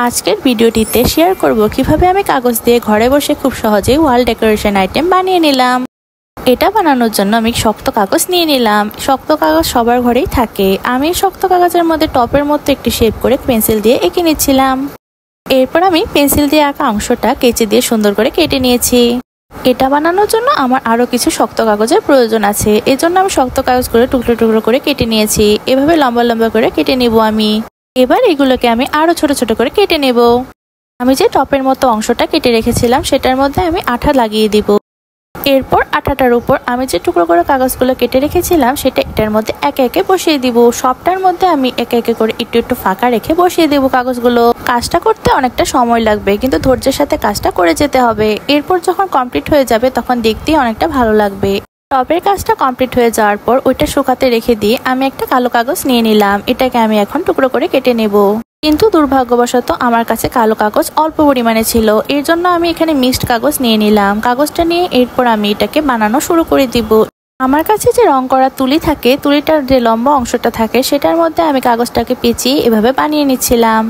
আজকের ভিডিওটিতে শেয়ার করব কিভাবে আমি কাগজ দিয়ে ঘরে বসে খুব সহজেই ওয়াল ডেকোরেশন আইটেম বানিয়ে নিলাম। এটা বানানোর জন্য আমি শক্ত কাগজ নিয়ে নিলাম। শক্ত কাগজ সবার ঘরেই থাকে। আমি শক্ত কাগজের মধ্যে টপের মতো একটি শেপ করে পেন্সিল দিয়ে এঁকে নিচ্ছিলাম। এরপর আমি পেন্সিল দিয়ে আঁকা অংশটা কেচি দিয়ে সুন্দর করে কেটে নিয়েছি। এটা বানানোর জন্য আমার আরো কিছু শক্ত কাগজের প্রয়োজন আছে। এজন্য আমি শক্ত কাগজগুলো টুকরো টুকরো করে কেটে নিয়েছি। এভাবে লম্বা লম্বা করে কেটে নিব আমি। এবার এগুলোকে আমি আরো ছোট ছোট করে কেটে নেব। আমি যে টপের মতো অংশটা কেটে রেখেছিলাম সেটার মধ্যে আমি আঠা লাগিয়ে দিব। এরপর আঠাটার উপর আমি যে টুকরো করে কাগজগুলো কেটে রেখেছিলাম সেটা এটার মধ্যে একে একে বসিয়ে দিব। সবটার মধ্যে আমি একে একে করে একটু একটু ফাঁকা রেখে বসিয়ে দেব কাগজগুলো। কাজটা করতে অনেকটা সময় লাগবে, কিন্তু ধৈর্যের সাথে কাজটা করে যেতে হবে। এরপর যখন কমপ্লিট হয়ে যাবে তখন দেখতেই অনেকটা ভালো লাগবে। টপের কাজটা কমপ্লিট হয়ে যাওয়ার পর ওইটা শুকাতে রেখে দিয়ে আমি একটা কালো কাগজ নিয়ে নিলাম। এটাকে আমি এখন টুকরো করে কেটে নেব। কিন্তু দুর্ভাগ্যবশত আমার কাছে কালো কাগজ অল্প পরিমাণে ছিল। এর জন্য আমি এখানে মিক্সড কাগজ নিয়ে নিলাম। কাগজটা নিয়ে এরপর আমি এটাকে বানানো শুরু করে দিব। আমার কাছে যে রং করা তুলি থাকে, তুলিটার যে লম্বা অংশটা থাকে সেটার মধ্যে আমি কাগজটাকে পেঁচিয়ে এভাবে বানিয়ে নিচ্ছিলাম।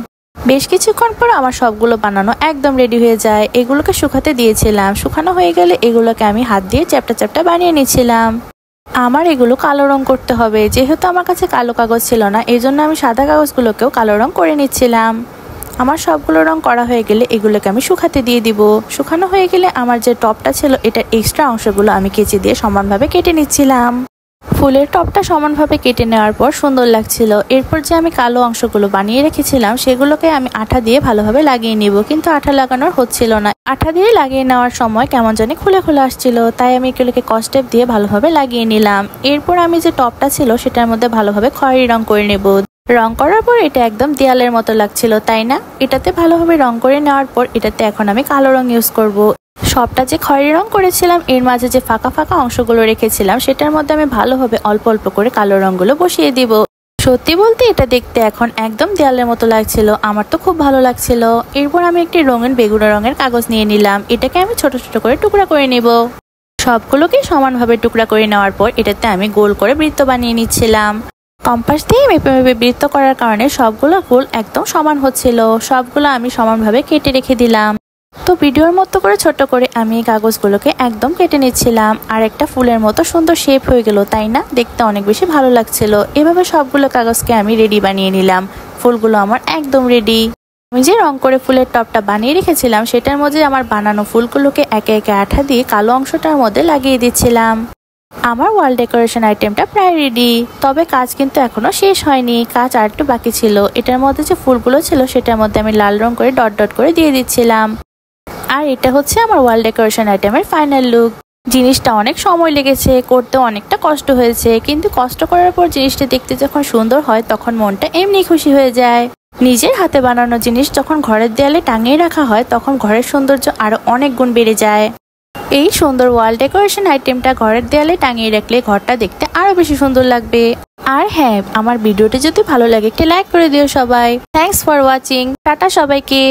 বেশ কিছুক্ষণ পর আমার সবগুলো বানানো একদম রেডি হয়ে যায়। এগুলোকে শুকাতে দিয়েছিলাম। শুকানো হয়ে গেলে এগুলোকে আমি হাত দিয়ে চ্যাপ্টা চ্যাপ্টা বানিয়ে নিচ্ছিলাম। আমার এগুলো কালো রং করতে হবে। যেহেতু আমার কাছে কালো কাগজ ছিল না, এই জন্য আমি সাদা কাগজগুলোকেও কালো রং করে নিচ্ছিলাম। আমার সবগুলো রং করা হয়ে গেলে এগুলোকে আমি শুকাতে দিয়ে দিব। শুকানো হয়ে গেলে আমার যে টপটা ছিল এটার এক্সট্রা অংশগুলো আমি কেচি দিয়ে সমানভাবে কেটে নিচ্ছিলাম। ফুলের টপটা সমানভাবে কেটে নেওয়ার পর সুন্দর লাগছিল। এরপর যে আমি কালো অংশগুলো বানিয়ে রেখেছিলাম সেগুলোকে আমি আঠা দিয়ে ভালোভাবে লাগিয়ে নিব, কিন্তু আঠা লাগানোর হচ্ছিল না। আঠা দিয়ে লাগিয়ে নেওয়ার সময় কেমন জানি খুলে খুলে আসছিল, তাই আমি এগুলোকে কস্টেপ দিয়ে ভালোভাবে লাগিয়ে নিলাম। এরপর আমি যে টপটা ছিল সেটার মধ্যে ভালোভাবে খয়েরি রং করে নেব। রং করার পর এটা একদম দেয়ালের মতো লাগছিল, তাই না? এটাতে ভালোভাবে রং করে নেওয়ার পর এটাতে এখন আমি কালো রং ইউজ করব। সবটা যে খয়েরি রং করেছিলাম এর মাঝে যে ফাঁকা ফাঁকা অংশগুলো রেখেছিলাম সেটার মধ্যে আমি ভালোভাবে অল্প অল্প করে কালো রংগুলো বসিয়ে দিব। সত্যি বলতে এটা দেখতে এখন একদম দেয়ালের মতো লাগছিল। আমার তো খুব ভালো লাগছিল। এরপর আমি একটি রঙিন বেগুনি রঙের কাগজ নিয়ে নিলাম। এটাকে আমি ছোট ছোট করে টুকরা করে নেব। সবগুলোকে সমানভাবে টুকরা করে নেওয়ার পর এটাতে আমি গোল করে বৃত্ত বানিয়ে নিচ্ছিলাম। কম্পাস দিয়ে মেপে মেপে বৃত্ত করার কারণে সবগুলো গোল একদম সমান হচ্ছিল। সবগুলো আমি সমানভাবে কেটে রেখে দিলাম। তো ভিডিওর মতো করে ছোট করে আমি এই কাগজগুলোকে একদম কেটে নিচ্ছিলাম। আর একটা ফুলের মতো সুন্দর শেপ হয়ে গেল, তাই না? দেখতে অনেক বেশি ভালো লাগছিল। এভাবে সবগুলো কাগজকে আমি রেডি বানিয়ে নিলাম। ফুলগুলো আমার একদম রেডি। আমি যে রং করে ফুলের টপটা বানিয়ে রেখেছিলাম সেটার মধ্যে আমার বানানো ফুলগুলোকে একে একে আঠা দিয়ে কালো অংশটার মধ্যে লাগিয়ে দিচ্ছিলাম। আমার ওয়াল ডেকোরেশন আইটেমটা প্রায় রেডি, তবে কাজ কিন্তু এখনো শেষ হয়নি। কাজ আর একটু বাকি ছিল। এটার মধ্যে যে ফুলগুলো ছিল সেটার মধ্যে আমি লাল রং করে ডট ডট করে দিয়ে দিচ্ছিলাম। আর এটা হচ্ছে আমার ওয়াল ডেকোরেশন আইটেমের ফাইনাল লুক। জিনিসটা অনেক সময় লেগেছে, করতে অনেকটা কষ্ট হয়েছে, কিন্তু কষ্ট করার পর জিনিসটা দেখতে যখন সুন্দর হয় তখন মনটা এমনি খুশি হয়ে যায়। নিজের হাতে বানানো জিনিস যখন ঘরের দেয়ালে টাঙিয়ে রাখা হয় তখন ঘরের সৌন্দর্য আরো অনেক গুণ বেড়ে যায়। এই সুন্দর ওয়াল ডেকোরেশন আইটেমটা ঘরের দেয়ালে টাঙিয়ে রাখলে ঘরটা দেখতে আরো বেশি সুন্দর লাগবে। আর হ্যাঁ, আমার ভিডিওটি যদি ভালো লাগে একটি লাইক করে দিও সবাই। Thanks for watching. টাটা সবাইকে।